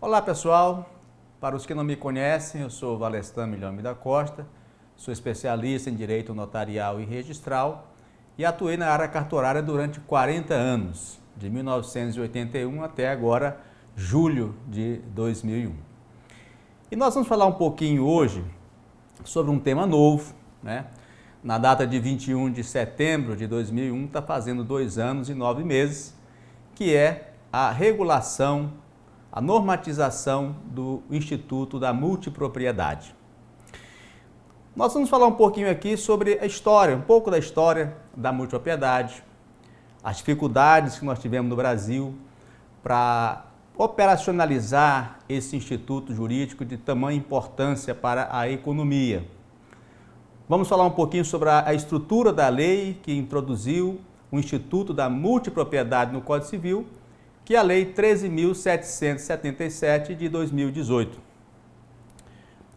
Olá pessoal, para os que não me conhecem, eu sou Valestan Milhome da Costa, sou especialista em Direito Notarial e Registral e atuei na área cartorária durante 40 anos, de 1981 até agora, julho de 2001. E nós vamos falar um pouquinho hoje sobre um tema novo, né? Na data de 21 de setembro de 2001, está fazendo 2 anos e 9 meses, que é a regulação, a normatização do Instituto da Multipropriedade. Nós vamos falar um pouquinho aqui sobre a história, um pouco da história da multipropriedade, as dificuldades que nós tivemos no Brasil para operacionalizar esse instituto jurídico de tamanha importância para a economia. Vamos falar um pouquinho sobre a estrutura da lei que introduziu o Instituto da Multipropriedade no Código Civil, que é a Lei 13.777 de 2018.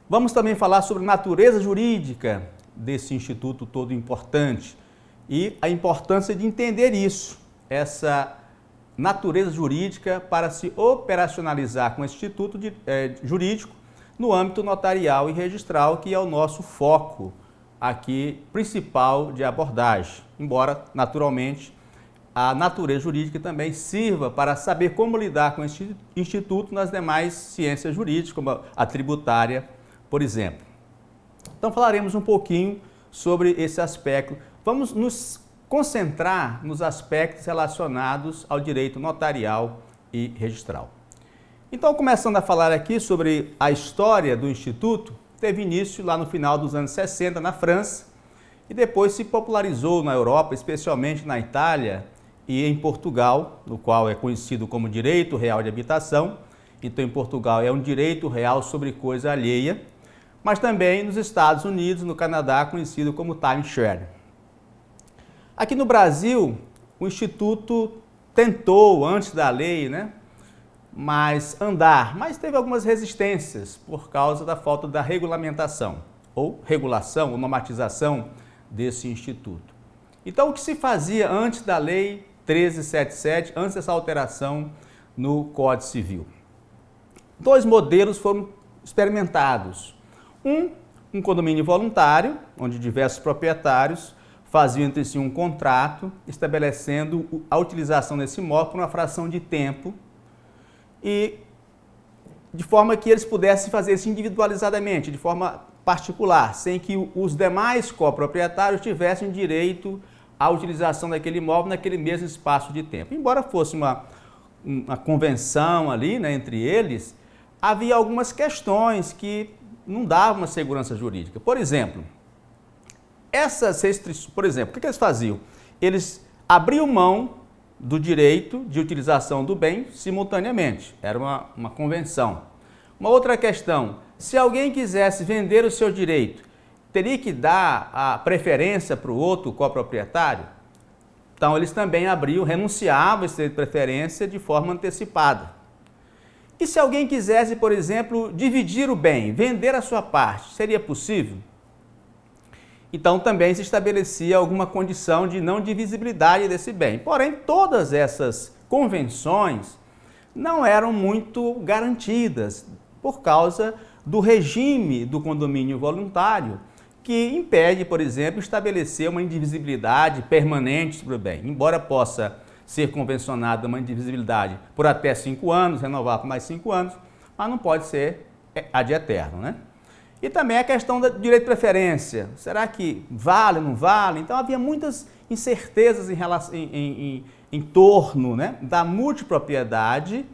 Vamos também falar sobre a natureza jurídica desse instituto todo importante e a importância de entender isso, essa natureza jurídica para se operacionalizar com esse instituto jurídico no âmbito notarial e registral, que é o nosso foco aqui principal de abordagem, embora naturalmente a natureza jurídica também sirva para saber como lidar com esse instituto nas demais ciências jurídicas, como a tributária, por exemplo. Então falaremos um pouquinho sobre esse aspecto. Vamos nos concentrar nos aspectos relacionados ao direito notarial e registral. Então, começando a falar aqui sobre a história do Instituto, teve início lá no final dos anos 60 na França e depois se popularizou na Europa, especialmente na Itália e em Portugal, no qual é conhecido como direito real de habitação. Então, em Portugal é um direito real sobre coisa alheia, mas também nos Estados Unidos, no Canadá, conhecido como timeshare. Aqui no Brasil, o Instituto tentou, antes da lei, mas teve algumas resistências por causa da falta da regulamentação, ou regulação, ou normatização desse Instituto. Então, o que se fazia antes da lei 1377, antes dessa alteração no Código Civil? 2 modelos foram experimentados. Um condomínio voluntário, onde diversos proprietários faziam entre si um contrato, estabelecendo a utilização desse imóvel por uma fração de tempo, e de forma que eles pudessem fazer isso individualizadamente, de forma particular, sem que os demais coproprietários tivessem direito à utilização daquele imóvel naquele mesmo espaço de tempo. Embora fosse uma convenção ali, entre eles, havia algumas questões que não davam uma segurança jurídica. Por exemplo, essas restrições, o que eles faziam? Eles abriam mão do direito de utilização do bem simultaneamente. Era uma convenção. Uma outra questão, se alguém quisesse vender o seu direito, teria que dar a preferência para o outro coproprietário? Então, eles também renunciavam a esse direito de preferência de forma antecipada. E se alguém quisesse, por exemplo, dividir o bem, vender a sua parte, seria possível? Então, também se estabelecia alguma condição de não divisibilidade desse bem. Porém, todas essas convenções não eram muito garantidas por causa do regime do condomínio voluntário, que impede, por exemplo, estabelecer uma indivisibilidade permanente sobre o bem. Embora possa ser convencionada uma indivisibilidade por até 5 anos, renovar por mais 5 anos, mas não pode ser ad eterno, E também a questão do direito de preferência. Será que vale ou não vale? Então, havia muitas incertezas em torno da multipropriedade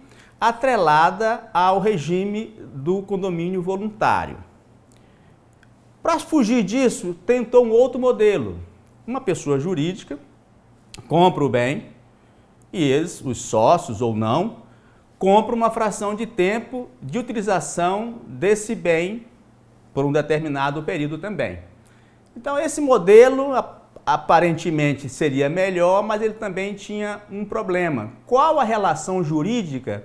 atrelada ao regime do condomínio voluntário. Para fugir disso, tentou um outro modelo. Uma pessoa jurídica compra o bem e eles, os sócios ou não, compram uma fração de tempo de utilização desse bem por um determinado período também. Então, esse modelo aparentemente seria melhor, mas ele também tinha um problema. Qual a relação jurídica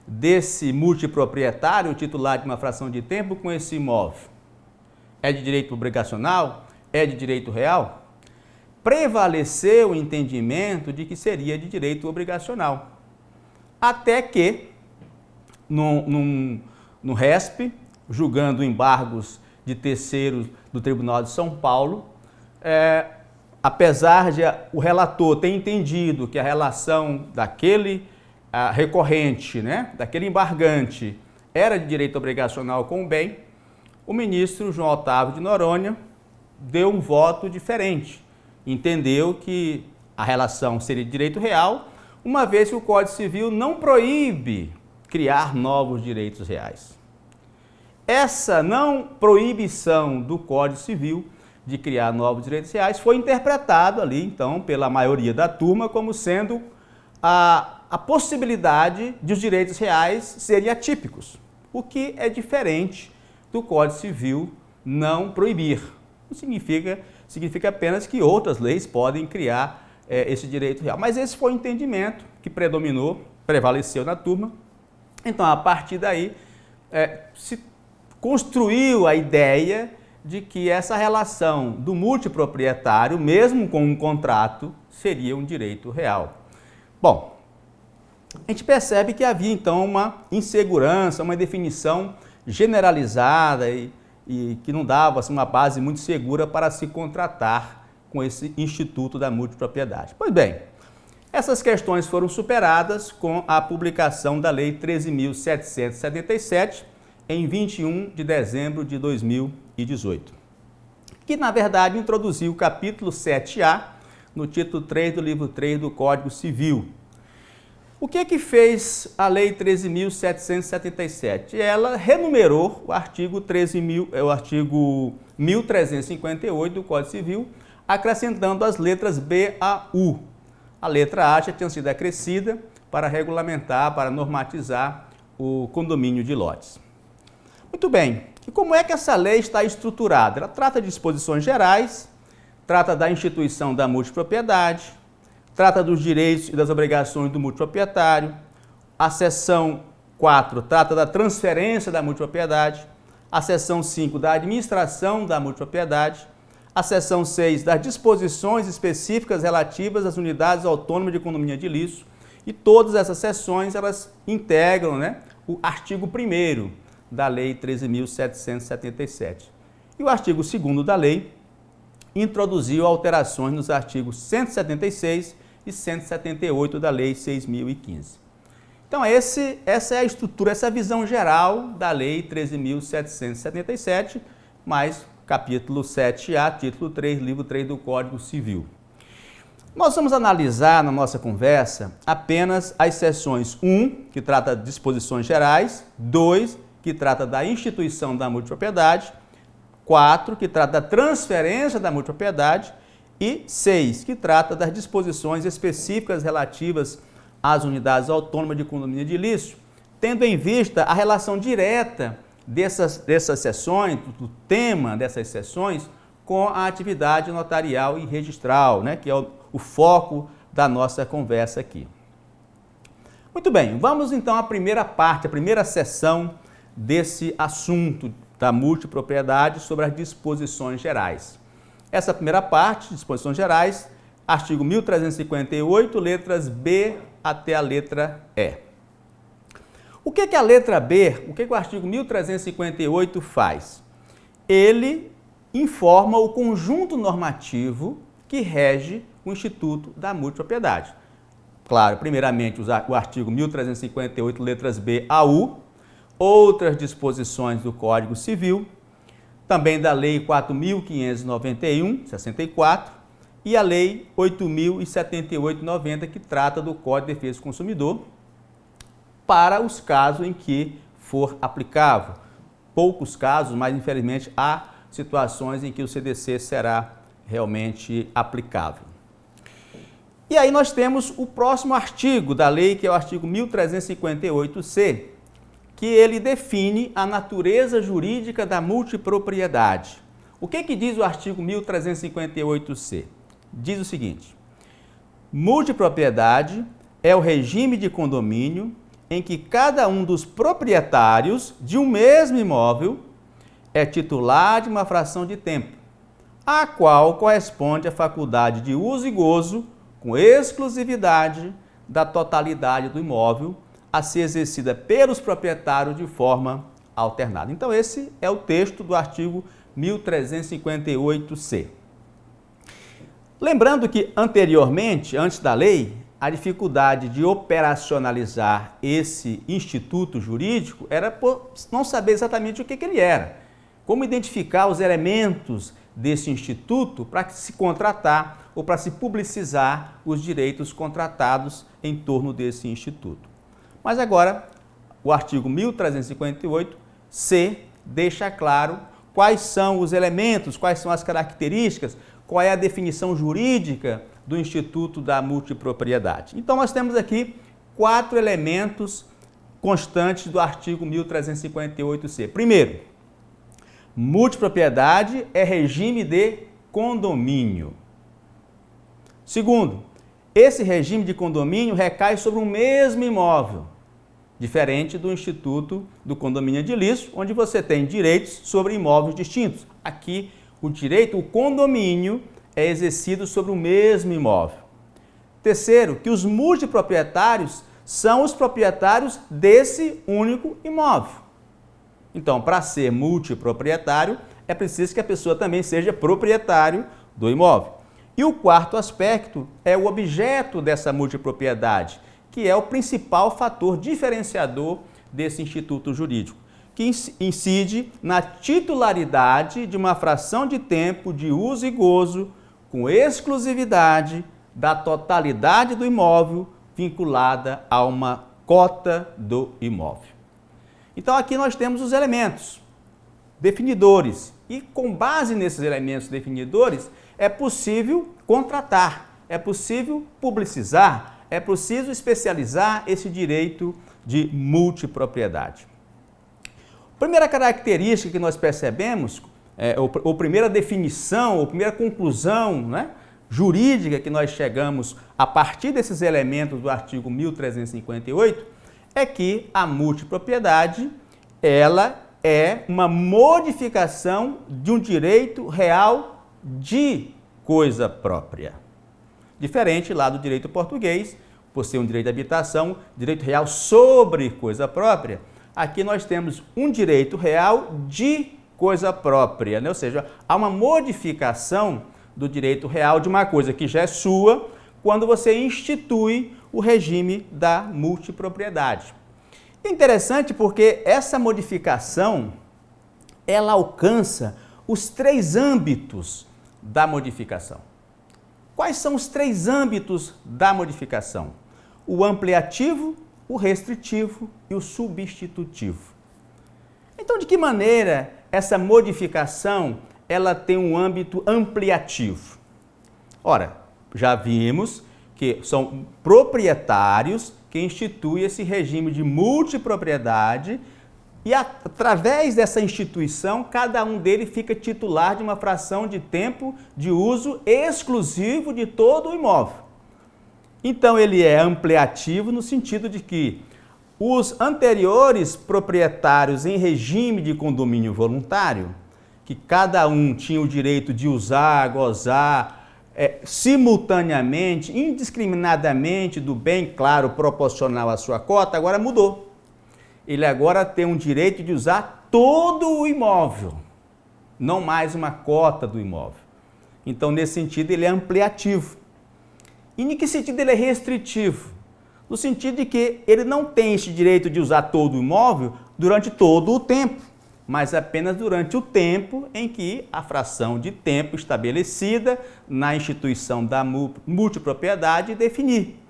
desse multiproprietário, o titular de uma fração de tempo, com esse imóvel? É de direito obrigacional? É de direito real? Prevaleceu o entendimento de que seria de direito obrigacional. Até que no RESP, julgando embargos de terceiros do Tribunal de São Paulo. Apesar de o relator ter entendido que a relação daquele recorrente, né, daquele embargante, era de direito obrigacional com o bem, o ministro João Otávio de Noronha deu um voto diferente. Entendeu que a relação seria de direito real, uma vez que o Código Civil não proíbe criar novos direitos reais. Essa não proibição do Código Civil de criar novos direitos reais foi interpretado ali, então, pela maioria da turma como sendo a possibilidade de os direitos reais serem atípicos, o que é diferente do Código Civil não proibir. Não significa apenas que outras leis podem criar esse direito real. Mas esse foi o entendimento que prevaleceu na turma. Então, a partir daí, se construiu a ideia de que essa relação do multiproprietário, mesmo com um contrato, seria um direito real. Bom, a gente percebe que havia então uma insegurança, uma definição generalizada e que não dava assim, uma base muito segura para se contratar com esse instituto da multipropriedade. Pois bem, essas questões foram superadas com a publicação da Lei 13.777 em 21 de dezembro de 2018, que na verdade introduziu o capítulo 7A no título 3 do livro 3 do Código Civil. O que fez a Lei 13.777? Ela renumerou o artigo 1358 do Código Civil, acrescentando as letras B a U. A letra A já tinha sido acrescida para regulamentar, para normatizar o condomínio de lotes. Muito bem, e como é que essa lei está estruturada? Ela trata de disposições gerais, trata da instituição da multipropriedade, trata dos direitos e das obrigações do multiproprietário. A seção 4 trata da transferência da multipropriedade. A seção 5 da administração da multipropriedade. A seção 6 das disposições específicas relativas às unidades autônomas de condomínio edilício. E todas essas seções, elas integram, né, o artigo 1º da Lei 13.777. E o artigo 2º da lei introduziu alterações nos artigos 176 e 178 da Lei 6.015. Então, essa é a estrutura, essa é a visão geral da Lei 13.777, mais capítulo 7A, título 3, livro 3 do Código Civil. Nós vamos analisar na nossa conversa apenas as seções 1, que trata de disposições gerais, 2, que trata da instituição da multipropriedade, 4, que trata da transferência da multipropriedade, e 6, que trata das disposições específicas relativas às unidades autônomas de condomínio edilício, tendo em vista a relação direta dessas seções, do tema dessas seções, com a atividade notarial e registral, né, que é o foco da nossa conversa aqui. Muito bem, vamos então à primeira parte, a primeira seção desse assunto da multipropriedade sobre as disposições gerais. Essa primeira parte, disposições gerais, artigo 1358, letras B até a letra E. O que é a letra B? O que o artigo 1358 faz? Ele informa o conjunto normativo que rege o Instituto da Multipropriedade. Claro, primeiramente o artigo 1358, letras B a U, outras disposições do Código Civil, também da Lei 4.591, 64, e a Lei 8.078, 90, que trata do Código de Defesa do Consumidor, para os casos em que for aplicável. Poucos casos, mas infelizmente há situações em que o CDC será realmente aplicável. E aí nós temos o próximo artigo da lei, que é o artigo 1358-C, que ele define a natureza jurídica da multipropriedade. O que diz o artigo 1358-C? Diz o seguinte: multipropriedade é o regime de condomínio em que cada um dos proprietários de um mesmo imóvel é titular de uma fração de tempo, a qual corresponde a faculdade de uso e gozo com exclusividade da totalidade do imóvel, a ser exercida pelos proprietários de forma alternada. Então, esse é o texto do artigo 1358-C. Lembrando que anteriormente, antes da lei, a dificuldade de operacionalizar esse instituto jurídico era por não saber exatamente o que ele era. Como identificar os elementos desse instituto para se contratar ou para se publicizar os direitos contratados em torno desse instituto. Mas agora, o artigo 1358-C deixa claro quais são os elementos, quais são as características, qual é a definição jurídica do Instituto da Multipropriedade. Então, nós temos aqui 4 elementos constantes do artigo 1358-C. Primeiro, multipropriedade é regime de condomínio. Segundo, esse regime de condomínio recai sobre o mesmo imóvel, diferente do Instituto do Condomínio Edilício, onde você tem direitos sobre imóveis distintos. Aqui, o direito, o condomínio, é exercido sobre o mesmo imóvel. Terceiro, que os multiproprietários são os proprietários desse único imóvel. Então, para ser multiproprietário, é preciso que a pessoa também seja proprietário do imóvel. E o quarto aspecto é o objeto dessa multipropriedade, que é o principal fator diferenciador desse instituto jurídico, que incide na titularidade de uma fração de tempo de uso e gozo com exclusividade da totalidade do imóvel vinculada a uma cota do imóvel. Então, aqui nós temos os elementos definidores e, com base nesses elementos definidores, é possível contratar, é possível publicizar, é possível especializar esse direito de multipropriedade. Primeira característica que nós percebemos, ou primeira definição, ou primeira conclusão, né, jurídica que nós chegamos a partir desses elementos do artigo 1358, é que a multipropriedade, ela é uma modificação de um direito real de coisa própria. Diferente lá do direito português, por ser um direito de habitação, direito real sobre coisa própria, aqui nós temos um direito real de coisa própria, né? Ou seja, há uma modificação do direito real de uma coisa que já é sua quando você institui o regime da multipropriedade. É interessante porque essa modificação, ela alcança os 3 âmbitos da modificação. Quais são os 3 âmbitos da modificação? O ampliativo, o restritivo e o substitutivo. Então, de que maneira essa modificação ela tem um âmbito ampliativo? Ora, já vimos que são proprietários que instituem esse regime de multipropriedade e, através dessa instituição, cada um deles fica titular de uma fração de tempo de uso exclusivo de todo o imóvel. Então, ele é ampliativo no sentido de que os anteriores proprietários em regime de condomínio voluntário, que cada um tinha o direito de usar, gozar, simultaneamente, indiscriminadamente, do bem claro proporcional à sua cota, agora mudou. Ele agora tem um direito de usar todo o imóvel, não mais uma cota do imóvel. Então, nesse sentido, ele é ampliativo. E em que sentido ele é restritivo? No sentido de que ele não tem esse direito de usar todo o imóvel durante todo o tempo, mas apenas durante o tempo em que a fração de tempo estabelecida na instituição da multipropriedade definir.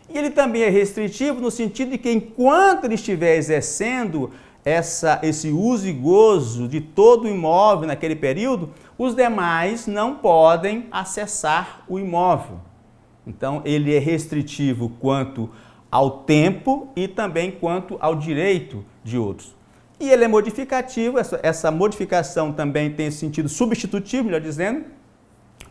E ele também é restritivo no sentido de que, enquanto ele estiver exercendo esse uso e gozo de todo o imóvel naquele período, os demais não podem acessar o imóvel. Então, ele é restritivo quanto ao tempo e também quanto ao direito de outros. E ele é modificativo, essa modificação também tem esse sentido substitutivo, melhor dizendo,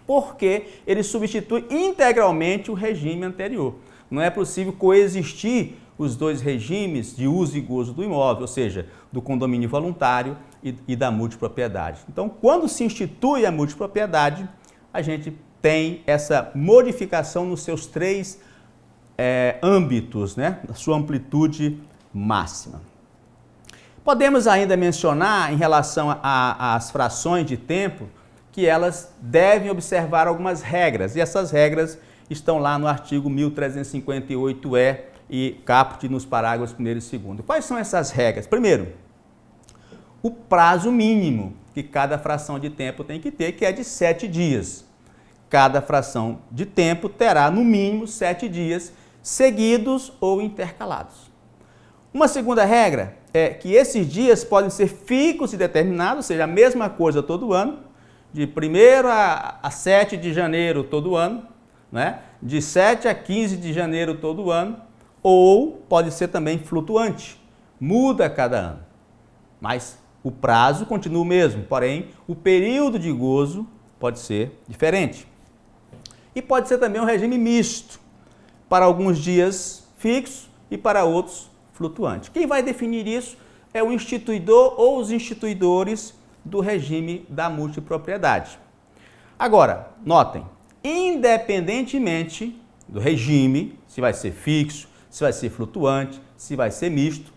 porque ele substitui integralmente o regime anterior. Não é possível coexistir os 2 regimes de uso e gozo do imóvel, ou seja, do condomínio voluntário e da multipropriedade. Então, quando se institui a multipropriedade, a gente tem essa modificação nos seus 3 âmbitos, né? Na sua amplitude máxima. Podemos ainda mencionar, em relação às frações de tempo, que elas devem observar algumas regras, e essas regras estão lá no artigo 1358-E e caput nos parágrafos 1º e 2º. Quais são essas regras? Primeiro, o prazo mínimo que cada fração de tempo tem que ter, que é de 7 dias. Cada fração de tempo terá, no mínimo, 7 dias, seguidos ou intercalados. Uma segunda regra é que esses dias podem ser fixos e determinados, ou seja, a mesma coisa todo ano, de 1º a 7 de janeiro todo ano, né? De 7 a 15 de janeiro todo ano, ou pode ser também flutuante, muda a cada ano. Mas o prazo continua o mesmo, porém o período de gozo pode ser diferente. E pode ser também um regime misto, para alguns dias fixos e para outros flutuantes. Quem vai definir isso é o instituidor ou os instituidores do regime da multipropriedade. Agora, notem, independentemente do regime, se vai ser fixo, se vai ser flutuante, se vai ser misto,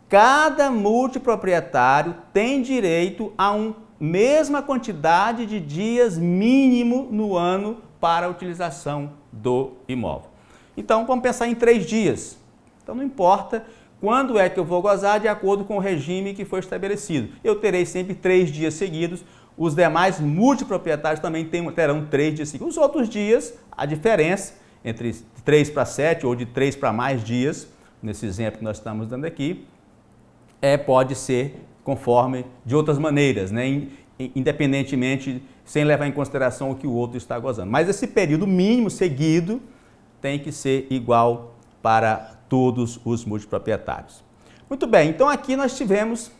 cada multiproprietário tem direito a uma mesma quantidade de dias mínimo no ano para a utilização do imóvel. Então, vamos pensar em 3 dias. Então, não importa quando é que eu vou gozar, de acordo com o regime que foi estabelecido. Eu terei sempre 3 dias seguidos. Os demais multiproprietários também terão 3 dias seguidos. Os outros dias, a diferença entre 3 para 7 ou de 3 para mais dias, nesse exemplo que nós estamos dando aqui, pode ser conforme de outras maneiras, né? Independentemente, sem levar em consideração o que o outro está gozando. Mas esse período mínimo seguido tem que ser igual para todos os multiproprietários. Muito bem, então aqui nós tivemos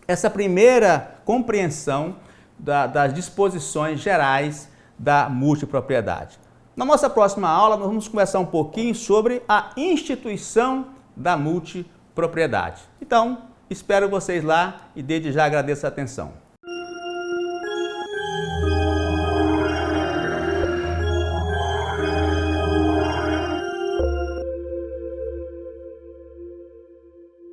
essa primeira compreensão das disposições gerais da multipropriedade. Na nossa próxima aula, nós vamos conversar um pouquinho sobre a instituição da multipropriedade. Então, espero vocês lá e desde já agradeço a atenção.